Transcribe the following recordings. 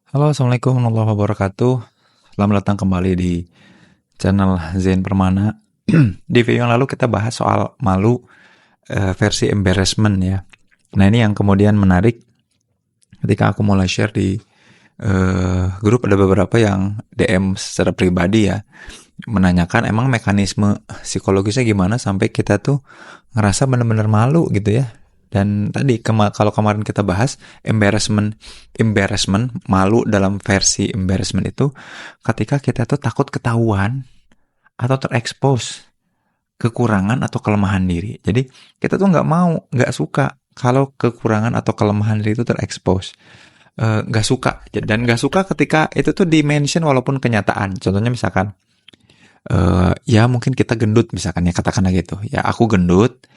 Halo, Assalamualaikum warahmatullahi wabarakatuh. Selamat datang kembali di channel Zain Permana. Di video yang lalu kita bahas soal malu versi embarrassment ya. Nah, ini yang kemudian menarik ketika aku mulai share di grup, ada beberapa yang DM secara pribadi ya, menanyakan emang mekanisme psikologisnya gimana sampai kita tuh ngerasa bener-bener malu gitu ya. Dan tadi kalau kemarin kita bahas embarrassment, malu dalam versi embarrassment itu ketika kita tuh takut ketahuan atau terekspos kekurangan atau kelemahan diri. Jadi kita tuh nggak suka kalau kekurangan atau kelemahan diri itu terekspos. Nggak suka, dan nggak suka ketika itu tuh dimention walaupun kenyataan. Contohnya misalkan ya mungkin kita gendut misalkan ya, katakanlah gitu ya, aku gendut,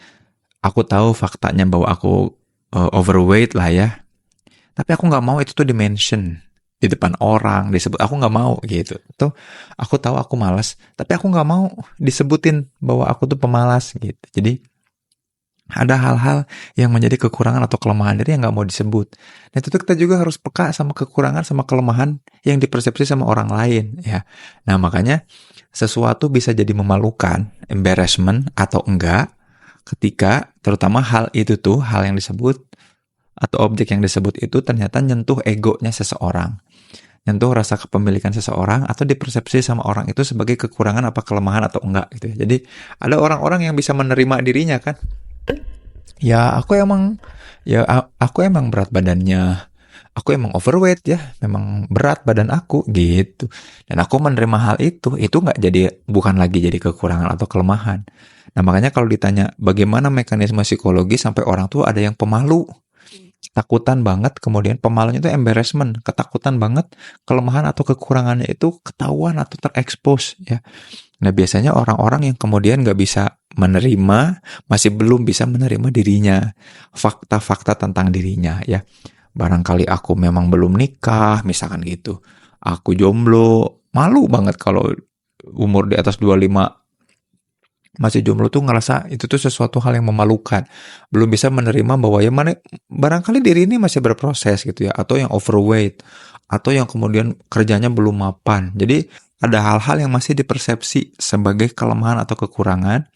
aku tahu faktanya bahwa aku overweight lah ya, tapi aku nggak mau itu tuh dimention di depan orang, disebut, aku nggak mau gitu. Tuh aku tahu aku malas, tapi aku nggak mau disebutin bahwa aku tuh pemalas gitu. Jadi ada hal-hal yang menjadi kekurangan atau kelemahan diri yang nggak mau disebut. Dan itu kita juga harus peka sama kekurangan sama kelemahan yang dipersepsi sama orang lain ya. Nah makanya sesuatu bisa jadi memalukan, embarrassment atau enggak, ketika terutama hal itu tuh, hal yang disebut atau objek yang disebut itu ternyata nyentuh egonya seseorang, nyentuh rasa kepemilikan seseorang, atau dipersepsi sama orang itu sebagai kekurangan apa kelemahan atau enggak gitu ya. Jadi ada orang-orang yang bisa menerima dirinya kan, ya aku emang berat badannya, aku emang overweight ya, memang berat badan aku gitu, dan aku menerima hal itu nggak jadi, bukan lagi jadi kekurangan atau kelemahan. Nah makanya kalau ditanya bagaimana mekanisme psikologi sampai orang tuh ada yang pemalu, takutan banget, kemudian pemalunya itu embarrassment, ketakutan banget kelemahan atau kekurangannya itu ketahuan atau terekspos ya. Nah biasanya orang-orang yang kemudian nggak bisa menerima, masih belum bisa menerima dirinya, fakta-fakta tentang dirinya ya. Barangkali aku memang belum nikah, misalkan gitu. Aku jomblo, malu banget kalau umur di atas 25 masih jomblo tuh, ngerasa itu tuh sesuatu hal yang memalukan. Belum bisa menerima bahwa ya mana barangkali diri ini masih berproses gitu ya, atau yang overweight, atau yang kemudian kerjanya belum mapan. Jadi ada hal-hal yang masih dipersepsi sebagai kelemahan atau kekurangan,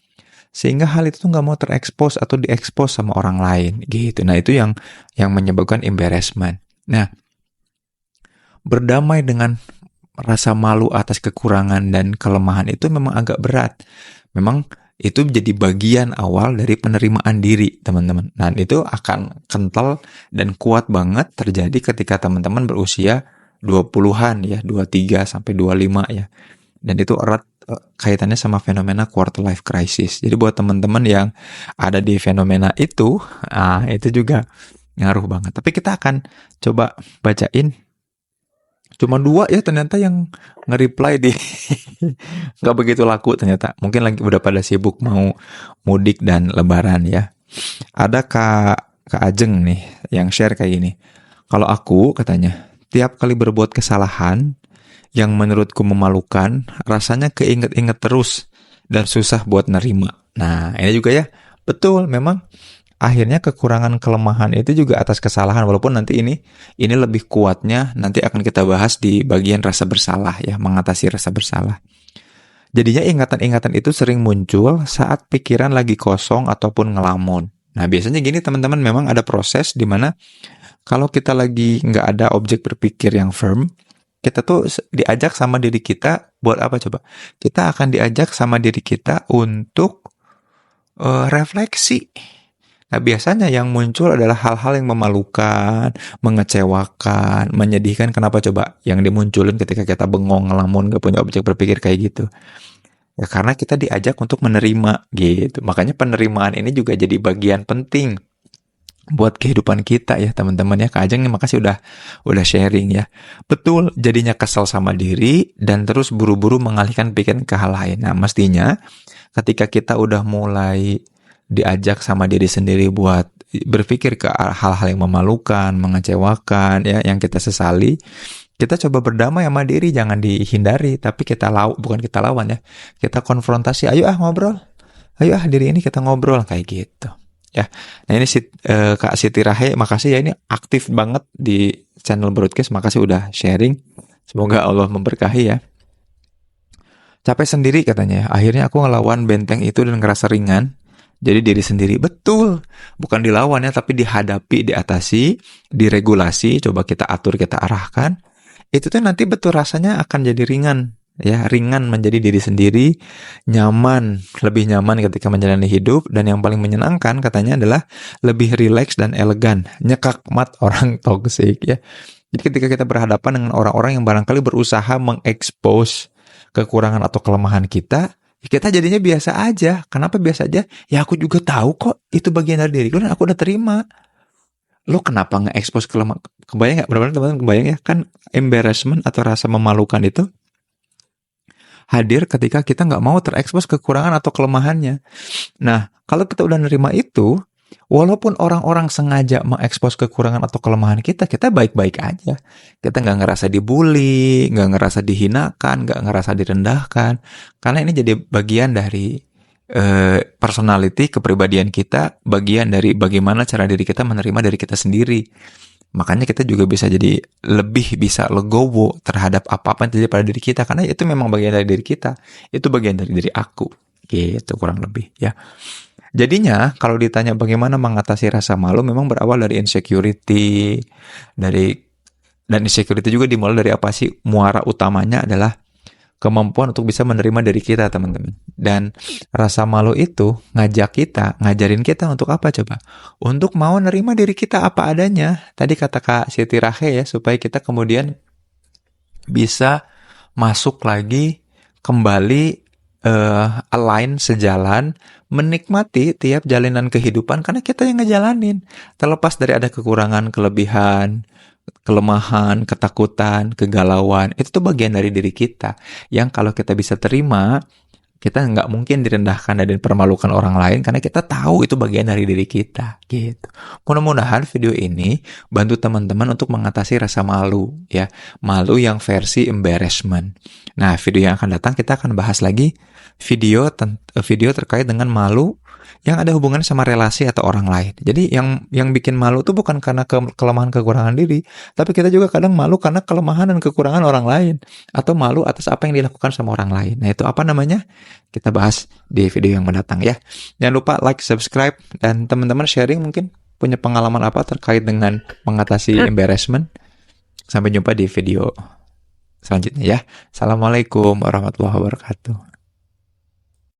sehingga hal itu tuh nggak mau terekspos atau diekspos sama orang lain gitu. Nah itu yang menyebabkan embarrassment. Nah, berdamai dengan rasa malu atas kekurangan dan kelemahan itu memang agak berat. Memang itu jadi bagian awal dari penerimaan diri, teman-teman. Dan itu akan kental dan kuat banget terjadi ketika teman-teman berusia 20-an ya, 23 sampai 25 ya. Dan itu erat kaitannya sama fenomena quarter life crisis. Jadi buat teman-teman yang ada di fenomena itu juga ngaruh banget. Tapi kita akan coba bacain. Cuma 2 ya ternyata yang nge-reply di nggak begitu laku ternyata. Mungkin lagi udah pada sibuk mau mudik dan lebaran ya. Ada Kak Ajeng nih yang share kayak gini. Kalau aku, katanya, tiap kali berbuat kesalahan yang menurutku memalukan, rasanya keinget-inget terus dan susah buat nerima. Nah, ini juga ya, betul, memang akhirnya kekurangan kelemahan itu juga atas kesalahan, walaupun nanti ini lebih kuatnya nanti akan kita bahas di bagian rasa bersalah ya, mengatasi rasa bersalah. Jadinya ingatan-ingatan itu sering muncul saat pikiran lagi kosong ataupun ngelamun. Nah biasanya gini teman-teman, memang ada proses di mana kalau kita lagi nggak ada objek berpikir yang firm, kita tuh diajak sama diri kita buat apa coba? Kita akan diajak sama diri kita untuk refleksi. Nah, biasanya yang muncul adalah hal-hal yang memalukan, mengecewakan, menyedihkan. Kenapa coba? Yang dimunculin ketika kita bengong, ngelamun, gak punya objek berpikir kayak gitu. Ya karena kita diajak untuk menerima gitu. Makanya penerimaan ini juga jadi bagian penting buat kehidupan kita ya teman-teman ya. Kak Ajeng nih makasih udah sharing ya. Betul, jadinya kesel sama diri dan terus buru-buru mengalihkan pikiran ke hal lain. Nah, mestinya ketika kita udah mulai diajak sama diri sendiri buat berpikir ke hal-hal yang memalukan, mengecewakan ya, yang kita sesali, kita coba berdamai sama diri, jangan dihindari, tapi bukan kita lawan ya, kita konfrontasi, ayo ngobrol, ayo diri ini kita ngobrol kayak gitu ya. Nah ini Kak Siti Rahe, makasih ya, ini aktif banget di channel broadcast, makasih udah sharing. Semoga Allah memberkahi ya. Capek sendiri katanya, akhirnya aku ngelawan benteng itu dan ngerasa ringan. Jadi diri sendiri, betul. Bukan dilawan ya, tapi dihadapi, diatasi, diregulasi, coba kita atur, kita arahkan. Itu tuh nanti betul rasanya akan jadi ringan. Ya, ringan menjadi diri sendiri, nyaman, lebih nyaman ketika menjalani hidup, dan yang paling menyenangkan katanya adalah lebih rileks dan elegan, nyekakmat orang toksik ya. Jadi ketika kita berhadapan dengan orang-orang yang barangkali berusaha mengekspos kekurangan atau kelemahan kita, kita jadinya biasa aja. Kenapa biasa aja? Ya aku juga tahu kok itu bagian dari diriku dan aku udah terima. Lo kenapa nge-expose kelemahan? Kebayang nggak? Benar-benar teman-teman kebayang ya? Kan embarrassment atau rasa memalukan itu hadir ketika kita nggak mau terekspos kekurangan atau kelemahannya. Nah, kalau kita udah nerima itu, walaupun orang-orang sengaja mengekspos kekurangan atau kelemahan kita, kita baik-baik aja. Kita nggak ngerasa dibully, nggak ngerasa dihinakan, nggak ngerasa direndahkan. Karena ini jadi bagian dari personality, kepribadian kita, bagian dari bagaimana cara diri kita menerima dari kita sendiri. Makanya kita juga bisa jadi lebih bisa legowo terhadap apa-apa yang terjadi pada diri kita. Karena itu memang bagian dari diri kita. Itu bagian dari diri aku. Gitu kurang lebih ya. Jadinya kalau ditanya bagaimana mengatasi rasa malu, memang berawal dari insecurity. Dan insecurity juga dimulai dari apa sih? Muara utamanya adalah kemampuan untuk bisa menerima diri kita, teman-teman. Dan rasa malu itu ngajarin kita untuk apa coba? Untuk mau nerima diri kita apa adanya. Tadi kata Kak Siti Rahe ya, supaya kita kemudian bisa masuk lagi, kembali align, sejalan, menikmati tiap jalanan kehidupan karena kita yang ngejalanin. Terlepas dari ada kekurangan, kelebihan, kelemahan, ketakutan, kegalauan, itu tuh bagian dari diri kita. Yang kalau kita bisa terima, kita nggak mungkin direndahkan dan dipermalukan orang lain karena kita tahu itu bagian dari diri kita. Gitu. Mudah-mudahan video ini bantu teman-teman untuk mengatasi rasa malu, ya, malu yang versi embarrassment. Nah, video yang akan datang kita akan bahas lagi video terkait dengan malu yang ada hubungan sama relasi atau orang lain. Jadi yang bikin malu itu bukan karena kelemahan kekurangan diri, tapi kita juga kadang malu karena kelemahan dan kekurangan orang lain, atau malu atas apa yang dilakukan sama orang lain. Nah, itu apa namanya? Kita bahas di video yang mendatang ya. Jangan lupa like, subscribe, dan teman-teman sharing mungkin punya pengalaman apa terkait dengan mengatasi embarrassment. Sampai jumpa di video selanjutnya ya. Assalamualaikum warahmatullahi wabarakatuh.